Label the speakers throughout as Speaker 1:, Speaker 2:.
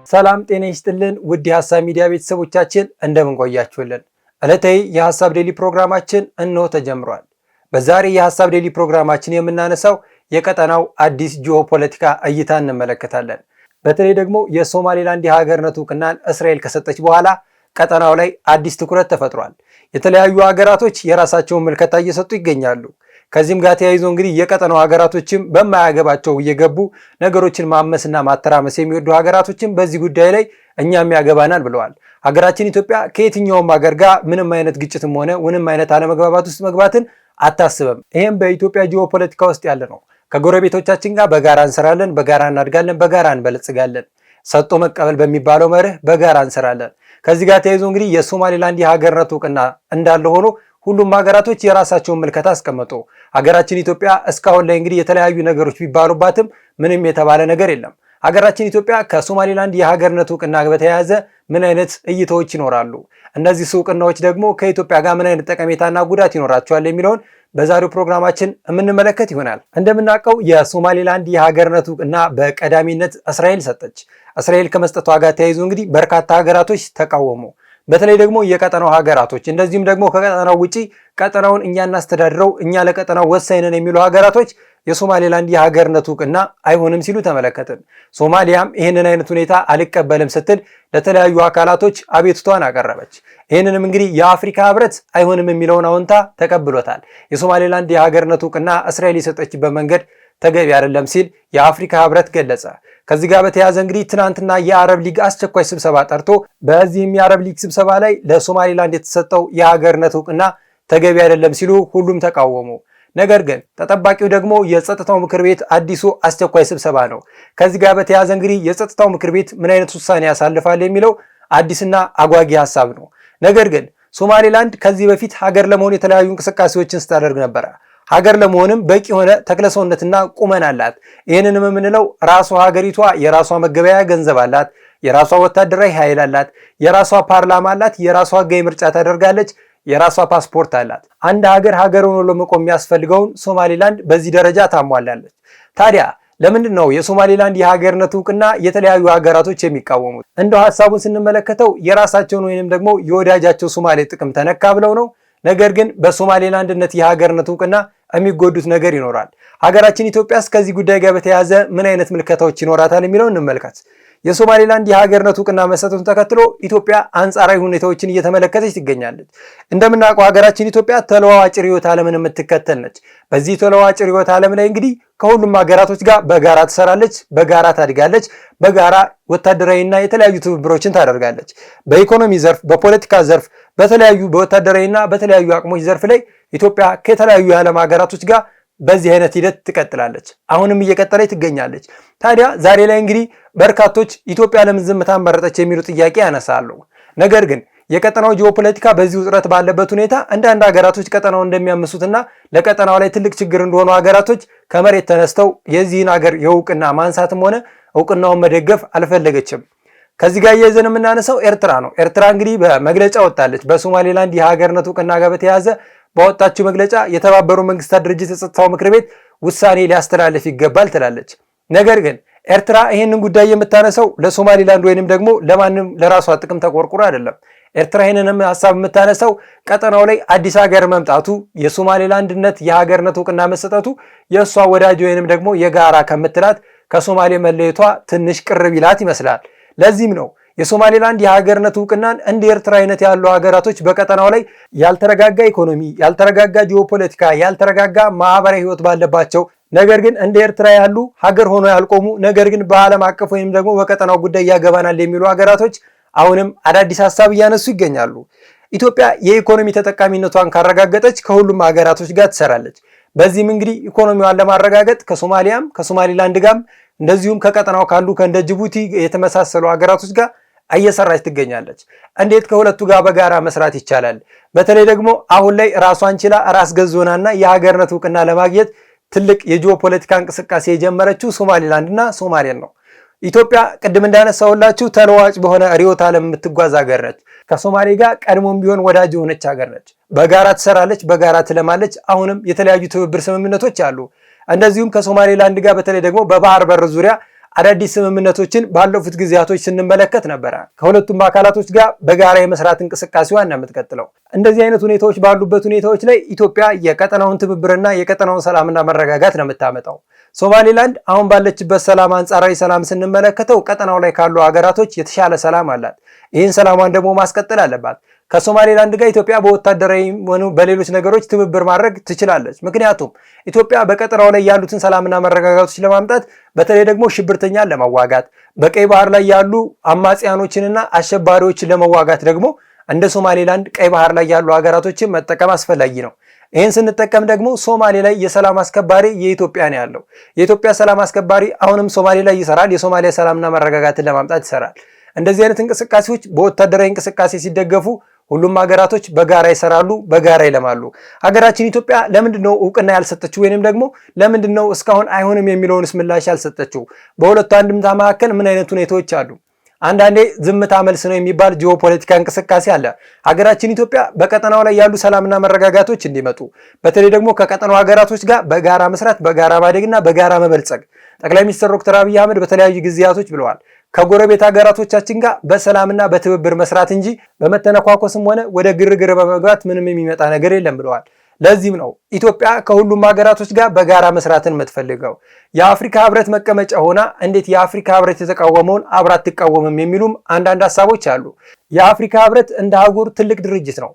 Speaker 1: ሰላም ጤና ይስጥልን ውድ የሐሳብ ሚዲያ ቤተሰቦቻችን እንደምን ቆያችሁልን? ዕለታዊ የሐሳብ ዴሊ ፕሮግራማችን እንሆ ተጀምሯል። በዛሬ የሐሳብ ዴሊ ፕሮግራማችን የምናነሳው የቀጠናው አዲስ ጂኦፖለቲካ እይታ እንመለከታለን። በተለይ ደግሞ የሶማሌላንድ የሀገርነት እውቅናን እስራኤል ከሰጠች በኋላ ቀጠናው ላይ አዲስ ትኩረት ተፈጥሯል። የተለያዩ ሀገራቶች የራሳቸውን ምልከታ እየሰጡ ይገኛሉ። ከዚህም ጋር ተያይዞ እንግዲህ የቀጠናው ሀገራቶችም በማያገባቸው እየገቡ ነገሮችን ማመስና ማተራመስ የሚወዱ ሀገራቶችም በዚህ ጉዳይ ላይ እኛም ያገባናል ብለዋል። ሀገራችን ኢትዮጵያ ከየትኛውም ሀገር ጋር ምንም አይነት ግጭትም ሆነ ምንም አይነት አለመግባባት ውስጥ መግባትን አታስብም። ይህም በኢትዮጵያ ጂኦፖለቲካ ውስጥ ያለ ነው። ከጎረቤቶቻችን ጋር በጋራ እንሰራለን፣ በጋራ እናድጋለን፣ በጋራ እንበለጽጋለን። ሰጥቶ መቀበል በሚባለው መርህ በጋራ እንሰራለን። ከዚህ ጋር ተያይዞ እንግዲህ የሶማሌላንድ የሀገርነት እውቅና እንዳለ ሆኖ ሁሉም ሀገራቶች የራሳቸውን ምልከታ አስቀመጡ። ሀገራችን ኢትዮጵያ እስካሁን ላይ እንግዲህ የተለያዩ ነገሮች ቢባሉባትም ምንም የተባለ ነገር የለም። ሀገራችን ኢትዮጵያ ከሶማሌላንድ የሀገርነት እውቅና በተያያዘ ምን አይነት እይታዎች ይኖራሉ? እነዚህ እውቅናዎች ደግሞ ከኢትዮጵያ ጋር ምን አይነት ጠቀሜታና ጉዳት ይኖራቸዋል የሚለውን በዛሬው ፕሮግራማችን የምንመለከት ይሆናል። እንደምናውቀው የሶማሌላንድ የሀገርነት እውቅና በቀዳሚነት እስራኤል ሰጠች። እስራኤል ከመስጠቷ ጋር ተያይዞ እንግዲህ በርካታ ሀገራቶች ተቃወሙ። በተለይ ደግሞ የቀጠናው ሀገራቶች እንደዚሁም ደግሞ ከቀጠናው ውጪ ቀጠናውን እኛ እናስተዳድረው እኛ ለቀጠናው ወሳኝ ነን የሚሉ ሀገራቶች የሶማሌላንድ የሀገርነት እውቅና አይሆንም ሲሉ ተመለከትን። ሶማሊያም ይህንን አይነት ሁኔታ አልቀበልም ስትል ለተለያዩ አካላቶች አቤቱታዋን አቀረበች። ይህንንም እንግዲህ የአፍሪካ ህብረት አይሆንም የሚለውን አዎንታ ተቀብሎታል። የሶማሌላንድ የሀገርነት እውቅና እስራኤል የሰጠችበት መንገድ ተገቢ አይደለም ሲል የአፍሪካ ህብረት ገለጸ። ከዚህ ጋር በተያያዘ እንግዲህ ትናንትና የአረብ ሊግ አስቸኳይ ስብሰባ ጠርቶ በዚህም የአረብ ሊግ ስብሰባ ላይ ለሶማሌላንድ የተሰጠው የሀገርነት እውቅና ተገቢ አይደለም ሲሉ ሁሉም ተቃወሙ። ነገር ግን ተጠባቂው ደግሞ የጸጥታው ምክር ቤት አዲሱ አስቸኳይ ስብሰባ ነው። ከዚህ ጋር በተያያዘ እንግዲህ የጸጥታው ምክር ቤት ምን አይነት ውሳኔ ያሳልፋል የሚለው አዲስና አጓጊ ሀሳብ ነው። ነገር ግን ሶማሌላንድ ከዚህ በፊት ሀገር ለመሆን የተለያዩ እንቅስቃሴዎችን ስታደርግ ነበረ። ሀገር ለመሆንም በቂ የሆነ ተክለሰውነትና ቁመና አላት። ይህንንም የምንለው ራሷ ሀገሪቷ የራሷ መገበያያ ገንዘብ አላት፣ የራሷ ወታደራዊ ኃይል አላት፣ የራሷ ፓርላማ አላት፣ የራሷ ህጋዊ ምርጫ ታደርጋለች፣ የራሷ ፓስፖርት አላት። አንድ ሀገር ሆኖ ለመቆም የሚያስፈልገውን ሶማሌላንድ በዚህ ደረጃ ታሟላለች። ታዲያ ለምንድን ነው የሶማሌላንድ የሀገርነት እውቅና የተለያዩ ሀገራቶች የሚቃወሙት? እንደው ሀሳቡን ስንመለከተው የራሳቸውን ወይንም ደግሞ የወዳጃቸው ሶማሌ ጥቅም ተነካ ብለው ነው። ነገር ግን በሶማሌላንድነት የሀገርነት እውቅና የሚጎዱት ነገር ይኖራል። ሀገራችን ኢትዮጵያስ ከዚህ ጉዳይ ጋር በተያያዘ ምን አይነት ምልከታዎች ይኖራታል የሚለውን እንመልከት። የሶማሌላንድ የሀገርነት እውቅና መሰጠቱን ተከትሎ ኢትዮጵያ አንጻራዊ ሁኔታዎችን እየተመለከተች ትገኛለች። እንደምናውቀው ሀገራችን ኢትዮጵያ ተለዋዋጭ ርዕዮተ ዓለምን የምትከተል ነች። በዚህ ተለዋዋጭ ርዕዮተ ዓለም ላይ እንግዲህ ከሁሉም ሀገራቶች ጋር በጋራ ትሰራለች፣ በጋራ ታድጋለች፣ በጋራ ወታደራዊና የተለያዩ ትብብሮችን ታደርጋለች። በኢኮኖሚ ዘርፍ፣ በፖለቲካ ዘርፍ፣ በተለያዩ በወታደራዊና በተለያዩ አቅሞች ዘርፍ ላይ ኢትዮጵያ ከተለያዩ የዓለም ሀገራቶች ጋር በዚህ አይነት ሂደት ትቀጥላለች። አሁንም እየቀጠለች ትገኛለች። ታዲያ ዛሬ ላይ እንግዲህ በርካቶች ኢትዮጵያ ለምን ዝምታን መረጠች የሚሉ ጥያቄ ያነሳሉ። ነገር ግን የቀጠናው ጂኦፖለቲካ በዚህ ውጥረት ባለበት ሁኔታ አንዳንድ ሀገራቶች ቀጠናው እንደሚያምሱትና ለቀጠናው ላይ ትልቅ ችግር እንደሆኑ ሀገራቶች ከመሬት ተነስተው የዚህን ሀገር የእውቅና ማንሳትም ሆነ እውቅናውን መደገፍ አልፈለገችም። ከዚህ ጋር እያይዘን የምናነሳው ኤርትራ ነው። ኤርትራ እንግዲህ በመግለጫ ወጣለች። በሶማሌላንድ የሀገርነት እውቅና ጋር በተያያዘ ባወጣችው መግለጫ የተባበሩት መንግስታት ድርጅት የጸጥታው ምክር ቤት ውሳኔ ሊያስተላልፍ ይገባል ትላለች። ነገር ግን ኤርትራ ይህንን ጉዳይ የምታነሳው ለሶማሌላንድ ወይንም ደግሞ ለማንም ለራሷ ጥቅም ተቆርቁሮ አይደለም። ኤርትራ ይህንንም ሀሳብ የምታነሳው ቀጠናው ላይ አዲስ ሀገር መምጣቱ የሶማሌላንድነት የሀገርነት እውቅና መሰጠቱ የእሷ ወዳጅ ወይንም ደግሞ የጋራ ከምትላት ከሶማሌ መለየቷ ትንሽ ቅር ቢላት ይመስላል። ለዚህም ነው የሶማሌላንድ የሀገርነት እውቅናን እንደ ኤርትራ አይነት ያሉ ሀገራቶች በቀጠናው ላይ ያልተረጋጋ ኢኮኖሚ፣ ያልተረጋጋ ጂኦፖለቲካ፣ ያልተረጋጋ ማህበራዊ ህይወት ባለባቸው ነገር ግን እንደ ኤርትራ ያሉ ሀገር ሆኖ ያልቆሙ ነገር ግን በዓለም አቀፍ ወይም ደግሞ በቀጠናው ጉዳይ ያገባናል የሚሉ ሀገራቶች አሁንም አዳዲስ ሀሳብ እያነሱ ይገኛሉ። ኢትዮጵያ የኢኮኖሚ ተጠቃሚነቷን ካረጋገጠች ከሁሉም ሀገራቶች ጋር ትሰራለች። በዚህም እንግዲህ ኢኮኖሚዋን ለማረጋገጥ ከሶማሊያም ከሶማሊላንድ ጋርም እንደዚሁም ከቀጠናው ካሉ ከእንደ ጅቡቲ የተመሳሰሉ ሀገራቶች ጋር እየሰራች ትገኛለች። እንዴት ከሁለቱ ጋር በጋራ መስራት ይቻላል? በተለይ ደግሞ አሁን ላይ ራሷን ችላ ራስ ገዝ ሆናና የሀገርነት እውቅና ለማግኘት ትልቅ የጂኦፖለቲካ እንቅስቃሴ የጀመረችው ሶማሊላንድና ሶማሌን ነው። ኢትዮጵያ ቅድም እንዳነሳውላችሁ ተለዋጭ በሆነ ርዕዮተ ዓለም የምትጓዝ ሀገር ነች። ከሶማሌ ጋር ቀድሞም ቢሆን ወዳጅ የሆነች ሀገር ነች። በጋራ ትሰራለች፣ በጋራ ትለማለች። አሁንም የተለያዩ ትብብር ስምምነቶች አሉ። እንደዚሁም ከሶማሌላንድ ጋር በተለይ ደግሞ በባህር በር ዙሪያ አዳዲስ ስምምነቶችን ባለፉት ጊዜያቶች ስንመለከት ነበረ። ከሁለቱም አካላቶች ጋር በጋራ የመስራት እንቅስቃሴዋን ነው የምትቀጥለው። እንደዚህ አይነት ሁኔታዎች ባሉበት ሁኔታዎች ላይ ኢትዮጵያ የቀጠናውን ትብብርና የቀጠናውን ሰላምና መረጋጋት ነው የምታመጣው። ሶማሌላንድ አሁን ባለችበት ሰላም አንጻራዊ ሰላም ስንመለከተው ቀጠናው ላይ ካሉ ሀገራቶች የተሻለ ሰላም አላት። ይህን ሰላሟን ደግሞ ማስቀጠል አለባት። ከሶማሌላንድ ጋር ኢትዮጵያ በወታደራዊ ሆኑ በሌሎች ነገሮች ትብብር ማድረግ ትችላለች። ምክንያቱም ኢትዮጵያ በቀጠናው ላይ ያሉትን ሰላምና መረጋጋቶች ለማምጣት በተለይ ደግሞ ሽብርተኛን ለመዋጋት በቀይ ባህር ላይ ያሉ አማጽያኖችንና አሸባሪዎችን ለመዋጋት ደግሞ እንደ ሶማሌላንድ ቀይ ባህር ላይ ያሉ ሀገራቶችን መጠቀም አስፈላጊ ነው። ይህን ስንጠቀም ደግሞ ሶማሌ ላይ የሰላም አስከባሪ የኢትዮጵያ ነው ያለው። የኢትዮጵያ ሰላም አስከባሪ አሁንም ሶማሌ ላይ ይሰራል። የሶማሊያ ሰላምና መረጋጋትን ለማምጣት ይሰራል። እንደዚህ አይነት እንቅስቃሴዎች በወታደራዊ እንቅስቃሴ ሲደገፉ ሁሉም ሀገራቶች በጋራ ይሰራሉ፣ በጋራ ይለማሉ። ሀገራችን ኢትዮጵያ ለምንድነው እውቅና ያልሰጠችው ወይንም ደግሞ ለምንድነው እስካሁን አይሆንም የሚለውንስ ምላሽ ያልሰጠችው? በሁለቱ አንድምታ መካከል ምን አይነት ሁኔታዎች አሉ? አንዳንዴ ዝምታ መልስ ነው የሚባል ጂኦፖለቲካ እንቅስቃሴ አለ። ሀገራችን ኢትዮጵያ በቀጠናው ላይ ያሉ ሰላምና መረጋጋቶች እንዲመጡ በተለይ ደግሞ ከቀጠናው ሀገራቶች ጋር በጋራ መስራት፣ በጋራ ማደግና በጋራ መበልጸግ ጠቅላይ ሚኒስትር ዶክተር አብይ አህመድ በተለያዩ ጊዜያቶች ብለዋል። ከጎረቤት ሀገራቶቻችን ጋር በሰላምና በትብብር መስራት እንጂ በመተነኳኮስም ሆነ ወደ ግርግር በመግባት ምንም የሚመጣ ነገር የለም ብለዋል። ለዚህም ነው ኢትዮጵያ ከሁሉም ሀገራቶች ጋር በጋራ መስራትን የምትፈልገው። የአፍሪካ ህብረት መቀመጫ ሆና እንዴት የአፍሪካ ህብረት የተቃወመውን አብራ አትቃወምም የሚሉም አንዳንድ ሀሳቦች አሉ። የአፍሪካ ህብረት እንደ አህጉር ትልቅ ድርጅት ነው።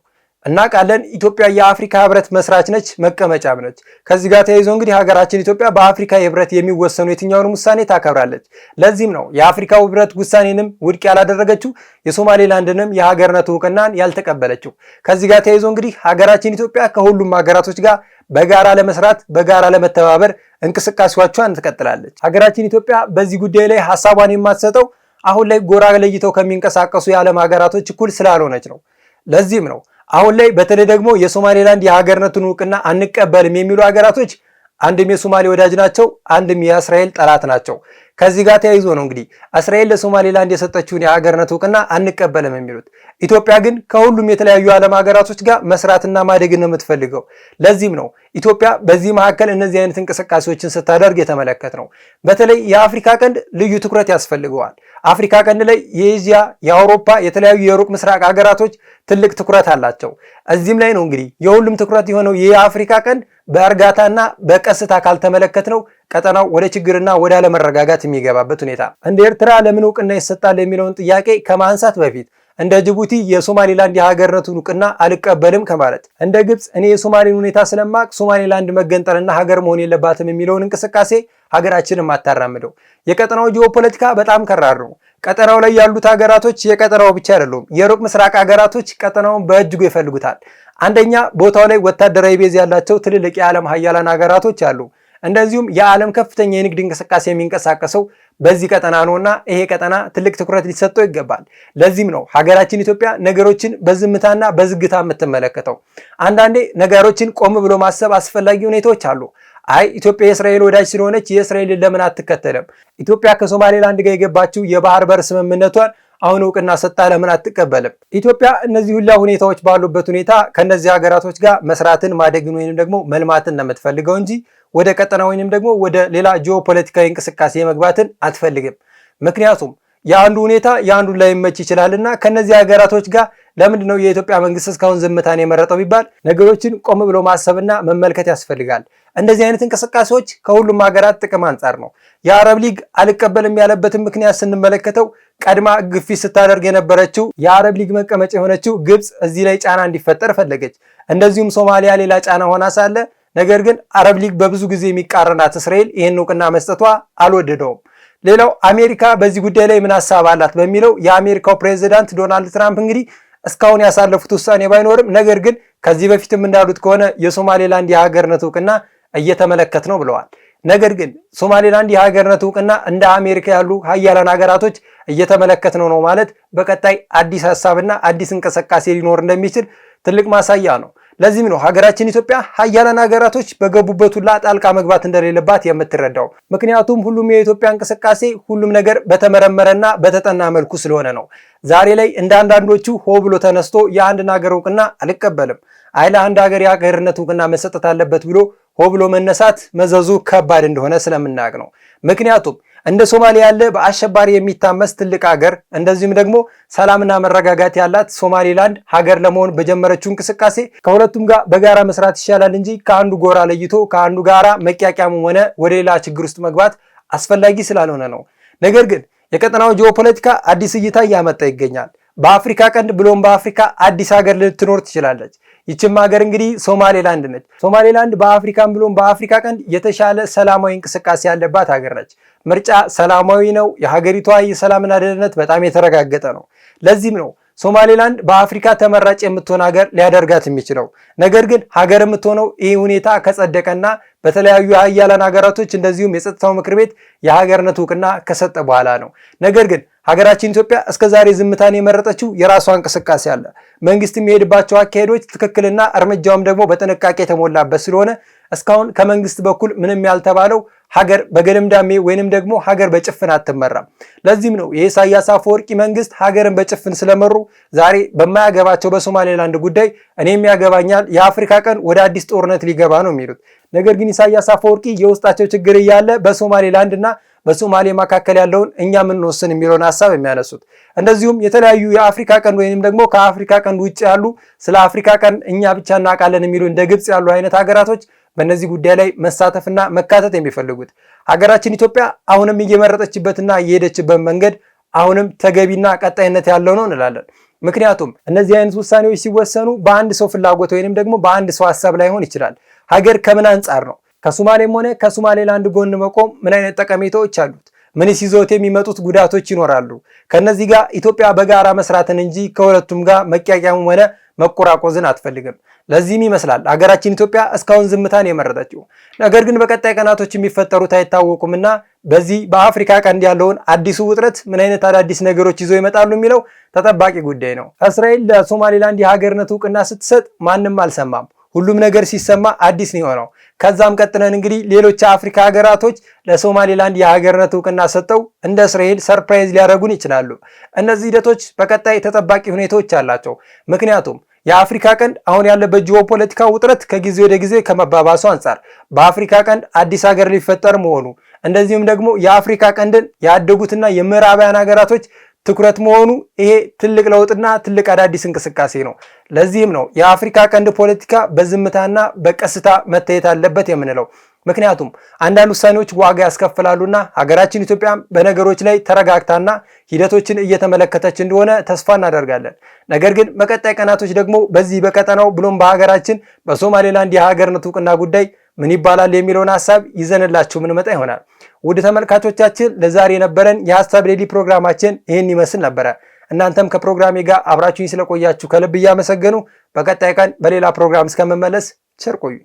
Speaker 1: እናውቃለን። ኢትዮጵያ የአፍሪካ ህብረት መስራች ነች፣ መቀመጫም ነች። ከዚህ ጋር ተያይዞ እንግዲህ ሀገራችን ኢትዮጵያ በአፍሪካ ህብረት የሚወሰኑ የትኛውንም ውሳኔ ታከብራለች። ለዚህም ነው የአፍሪካ ህብረት ውሳኔንም ውድቅ ያላደረገችው፣ የሶማሌላንድንም የሀገርነት እውቅናን ያልተቀበለችው። ከዚህ ጋር ተያይዞ እንግዲህ ሀገራችን ኢትዮጵያ ከሁሉም ሀገራቶች ጋር በጋራ ለመስራት በጋራ ለመተባበር እንቅስቃሴዎቿን ትቀጥላለች። ሀገራችን ኢትዮጵያ በዚህ ጉዳይ ላይ ሀሳቧን የማትሰጠው አሁን ላይ ጎራ ለይተው ከሚንቀሳቀሱ የዓለም ሀገራቶች እኩል ስላልሆነች ነው። ለዚህም ነው አሁን ላይ በተለይ ደግሞ የሶማሌላንድ የሀገርነቱን እውቅና አንቀበልም የሚሉ ሀገራቶች አንድም የሶማሌ ወዳጅ ናቸው፣ አንድም የእስራኤል ጠላት ናቸው። ከዚህ ጋር ተያይዞ ነው እንግዲህ እስራኤል ለሶማሌላንድ የሰጠችውን የሀገርነት እውቅና አንቀበልም የሚሉት። ኢትዮጵያ ግን ከሁሉም የተለያዩ ዓለም ሀገራቶች ጋር መስራትና ማደግን ነው የምትፈልገው። ለዚህም ነው ኢትዮጵያ በዚህ መካከል እነዚህ አይነት እንቅስቃሴዎችን ስታደርግ የተመለከት ነው። በተለይ የአፍሪካ ቀንድ ልዩ ትኩረት ያስፈልገዋል። አፍሪካ ቀንድ ላይ የኤዥያ፣ የአውሮፓ፣ የተለያዩ የሩቅ ምስራቅ ሀገራቶች ትልቅ ትኩረት አላቸው። እዚህም ላይ ነው እንግዲህ የሁሉም ትኩረት የሆነው የአፍሪካ ቀንድ በእርጋታና በቀስታ ካልተመለከት ነው ቀጠናው ወደ ችግርና ወደ አለመረጋጋት የሚገባበት ሁኔታ። እንደ ኤርትራ ለምን እውቅና ይሰጣል የሚለውን ጥያቄ ከማንሳት በፊት እንደ ጅቡቲ የሶማሌላንድ የሀገርነቱን እውቅና አልቀበልም ከማለት እንደ ግብፅ እኔ የሶማሌን ሁኔታ ስለማቅ ሶማሌላንድ መገንጠልና ሀገር መሆን የለባትም የሚለውን እንቅስቃሴ ሀገራችንም አታራምደው። የቀጠናው ጂኦፖለቲካ በጣም ከራር ነው። ቀጠናው ላይ ያሉት ሀገራቶች የቀጠናው ብቻ አይደሉም፣ የሩቅ ምስራቅ ሀገራቶች ቀጠናውን በእጅጉ ይፈልጉታል። አንደኛ ቦታው ላይ ወታደራዊ ቤዝ ያላቸው ትልልቅ የዓለም ሀያላን ሀገራቶች አሉ። እንደዚሁም የዓለም ከፍተኛ የንግድ እንቅስቃሴ የሚንቀሳቀሰው በዚህ ቀጠና ነውና ይሄ ቀጠና ትልቅ ትኩረት ሊሰጠው ይገባል። ለዚህም ነው ሀገራችን ኢትዮጵያ ነገሮችን በዝምታና በዝግታ የምትመለከተው። አንዳንዴ ነገሮችን ቆም ብሎ ማሰብ አስፈላጊ ሁኔታዎች አሉ። አይ ኢትዮጵያ የእስራኤል ወዳጅ ስለሆነች የእስራኤልን ለምን አትከተልም? ኢትዮጵያ ከሶማሌላንድ ጋር የገባችው የባህር በር ስምምነቷን አሁን እውቅና ሰጣ ለምን አትቀበልም? ኢትዮጵያ እነዚህ ሁላ ሁኔታዎች ባሉበት ሁኔታ ከነዚህ ሀገራቶች ጋር መስራትን ማደግን ወይንም ደግሞ መልማትን ነው የምትፈልገው እንጂ ወደ ቀጠና ወይንም ደግሞ ወደ ሌላ ጂኦፖለቲካዊ እንቅስቃሴ መግባትን አትፈልግም። ምክንያቱም የአንዱ ሁኔታ የአንዱን ላይመች ይችላልና ከነዚህ ሀገራቶች ጋር ለምንድን ነው የኢትዮጵያ መንግስት እስካሁን ዝምታን የመረጠው ቢባል ነገሮችን ቆም ብሎ ማሰብና መመልከት ያስፈልጋል። እንደዚህ አይነት እንቅስቃሴዎች ከሁሉም ሀገራት ጥቅም አንጻር ነው። የአረብ ሊግ አልቀበልም ያለበትን ምክንያት ስንመለከተው ቀድማ ግፊት ስታደርግ የነበረችው የአረብ ሊግ መቀመጫ የሆነችው ግብፅ እዚህ ላይ ጫና እንዲፈጠር ፈለገች። እንደዚሁም ሶማሊያ ሌላ ጫና ሆና ሳለ ነገር ግን አረብ ሊግ በብዙ ጊዜ የሚቃረናት እስራኤል ይህን እውቅና መስጠቷ አልወደደውም። ሌላው አሜሪካ በዚህ ጉዳይ ላይ ምን ሀሳብ አላት በሚለው የአሜሪካው ፕሬዚዳንት ዶናልድ ትራምፕ እንግዲህ እስካሁን ያሳለፉት ውሳኔ ባይኖርም ነገር ግን ከዚህ በፊትም እንዳሉት ከሆነ የሶማሌላንድ የሀገርነት እውቅና እየተመለከት ነው ብለዋል። ነገር ግን ሶማሌላንድ የሀገርነት እውቅና እንደ አሜሪካ ያሉ ሀያላን ሀገራቶች እየተመለከት ነው ማለት በቀጣይ አዲስ ሀሳብና አዲስ እንቅስቃሴ ሊኖር እንደሚችል ትልቅ ማሳያ ነው። ለዚህም ነው ሀገራችን ኢትዮጵያ ሀያላን ሀገራቶች በገቡበት ሁላ ጣልቃ መግባት እንደሌለባት የምትረዳው። ምክንያቱም ሁሉም የኢትዮጵያ እንቅስቃሴ ሁሉም ነገር በተመረመረና በተጠና መልኩ ስለሆነ ነው። ዛሬ ላይ እንደ አንዳንዶቹ ሆ ብሎ ተነስቶ የአንድን ሀገር እውቅና አልቀበልም፣ አይ ለአንድ ሀገር የሀገርነት እውቅና መሰጠት አለበት ብሎ ሆ ብሎ መነሳት መዘዙ ከባድ እንደሆነ ስለምናውቅ ነው። ምክንያቱም እንደ ሶማሊያ ያለ በአሸባሪ የሚታመስ ትልቅ ሀገር እንደዚሁም ደግሞ ሰላምና መረጋጋት ያላት ሶማሌላንድ ሀገር ለመሆን በጀመረችው እንቅስቃሴ ከሁለቱም ጋር በጋራ መስራት ይሻላል እንጂ ከአንዱ ጎራ ለይቶ ከአንዱ ጋራ መቂያቂያም ሆነ ወደ ሌላ ችግር ውስጥ መግባት አስፈላጊ ስላልሆነ ነው። ነገር ግን የቀጠናው ጂኦፖለቲካ አዲስ እይታ እያመጣ ይገኛል። በአፍሪካ ቀንድ ብሎም በአፍሪካ አዲስ ሀገር ልትኖር ትችላለች። ይችም ሀገር እንግዲህ ሶማሌላንድ ነች። ሶማሌላንድ በአፍሪካም ብሎም በአፍሪካ ቀንድ የተሻለ ሰላማዊ እንቅስቃሴ ያለባት ሀገር ነች። ምርጫ ሰላማዊ ነው። የሀገሪቷ የሰላምና ደህንነት በጣም የተረጋገጠ ነው። ለዚህም ነው ሶማሌላንድ በአፍሪካ ተመራጭ የምትሆን ሀገር ሊያደርጋት የሚችለው። ነገር ግን ሀገር የምትሆነው ይህ ሁኔታ ከጸደቀና በተለያዩ የሀያላን ሀገራቶች እንደዚሁም የጸጥታው ምክር ቤት የሀገርነት እውቅና ከሰጠ በኋላ ነው። ነገር ግን ሀገራችን ኢትዮጵያ እስከዛሬ ዝምታን የመረጠችው የራሷ እንቅስቃሴ አለ። መንግስት የሚሄድባቸው አካሄዶች ትክክልና እርምጃውም ደግሞ በጥንቃቄ የተሞላበት ስለሆነ እስካሁን ከመንግስት በኩል ምንም ያልተባለው ሀገር በገደምዳሜ ወይንም ደግሞ ሀገር በጭፍን አትመራም። ለዚህም ነው የኢሳያስ አፈወርቂ መንግስት ሀገርን በጭፍን ስለመሩ ዛሬ በማያገባቸው በሶማሌላንድ ጉዳይ እኔም ያገባኛል፣ የአፍሪካ ቀን ወደ አዲስ ጦርነት ሊገባ ነው የሚሉት። ነገር ግን ኢሳያስ አፈወርቂ የውስጣቸው ችግር እያለ በሶማሌላንድ እና በሶማሌ መካከል ያለውን እኛ የምንወስን የሚለውን ሀሳብ የሚያነሱት እንደዚሁም የተለያዩ የአፍሪካ ቀንድ ወይንም ደግሞ ከአፍሪካ ቀንድ ውጭ ያሉ ስለ አፍሪካ ቀንድ እኛ ብቻ እናውቃለን የሚሉ እንደ ግብጽ ያሉ አይነት ሀገራቶች በእነዚህ ጉዳይ ላይ መሳተፍና መካተት የሚፈልጉት ሀገራችን ኢትዮጵያ አሁንም እየመረጠችበትና እየሄደችበት መንገድ አሁንም ተገቢና ቀጣይነት ያለው ነው እንላለን። ምክንያቱም እነዚህ አይነት ውሳኔዎች ሲወሰኑ በአንድ ሰው ፍላጎት ወይንም ደግሞ በአንድ ሰው ሀሳብ ላይሆን ይችላል። ሀገር ከምን አንጻር ነው ከሶማሌም ሆነ ከሶማሌላንድ ጎን መቆም ምን አይነት ጠቀሜታዎች አሉት? ምንስ ይዘውት የሚመጡት ጉዳቶች ይኖራሉ? ከነዚህ ጋር ኢትዮጵያ በጋራ መስራትን እንጂ ከሁለቱም ጋር መቂያቂያም ሆነ መቆራቆዝን አትፈልግም። ለዚህም ይመስላል ሀገራችን ኢትዮጵያ እስካሁን ዝምታን የመረጠችው። ነገር ግን በቀጣይ ቀናቶች የሚፈጠሩት አይታወቁምና በዚህ በአፍሪካ ቀንድ ያለውን አዲሱ ውጥረት ምን አይነት አዳዲስ ነገሮች ይዘው ይመጣሉ የሚለው ተጠባቂ ጉዳይ ነው። እስራኤል ለሶማሌላንድ የሀገርነት እውቅና ስትሰጥ ማንም አልሰማም። ሁሉም ነገር ሲሰማ አዲስ ነው የሆነው። ከዛም ቀጥለን እንግዲህ ሌሎች የአፍሪካ ሀገራቶች ለሶማሌላንድ የሀገርነት እውቅና ሰጠው እንደ እስራኤል ሰርፕራይዝ ሊያደርጉን ይችላሉ። እነዚህ ሂደቶች በቀጣይ ተጠባቂ ሁኔታዎች አላቸው። ምክንያቱም የአፍሪካ ቀንድ አሁን ያለበት ጂኦፖለቲካ ውጥረት ከጊዜ ወደ ጊዜ ከመባባሱ አንጻር በአፍሪካ ቀንድ አዲስ ሀገር ሊፈጠር መሆኑ እንደዚሁም ደግሞ የአፍሪካ ቀንድን ያደጉትና የምዕራባውያን ሀገራቶች ትኩረት መሆኑ ይሄ ትልቅ ለውጥና ትልቅ አዳዲስ እንቅስቃሴ ነው። ለዚህም ነው የአፍሪካ ቀንድ ፖለቲካ በዝምታና በቀስታ መታየት አለበት የምንለው። ምክንያቱም አንዳንድ ውሳኔዎች ዋጋ ያስከፍላሉና ሀገራችን ኢትዮጵያ በነገሮች ላይ ተረጋግታና ሂደቶችን እየተመለከተች እንደሆነ ተስፋ እናደርጋለን። ነገር ግን በቀጣይ ቀናቶች ደግሞ በዚህ በቀጠናው ብሎም በሀገራችን በሶማሌላንድ የሀገርነት እውቅና ጉዳይ ምን ይባላል የሚለውን ሀሳብ ይዘንላችሁ ምንመጣ ይሆናል። ውድ ተመልካቾቻችን ለዛሬ የነበረን የሀሳብ ዴይሊ ፕሮግራማችን ይህን ይመስል ነበረ። እናንተም ከፕሮግራሜ ጋር አብራችሁኝ ስለቆያችሁ ከልብ እያመሰገኑ በቀጣይ ቀን በሌላ ፕሮግራም እስከምመለስ ቸር ቆዩ።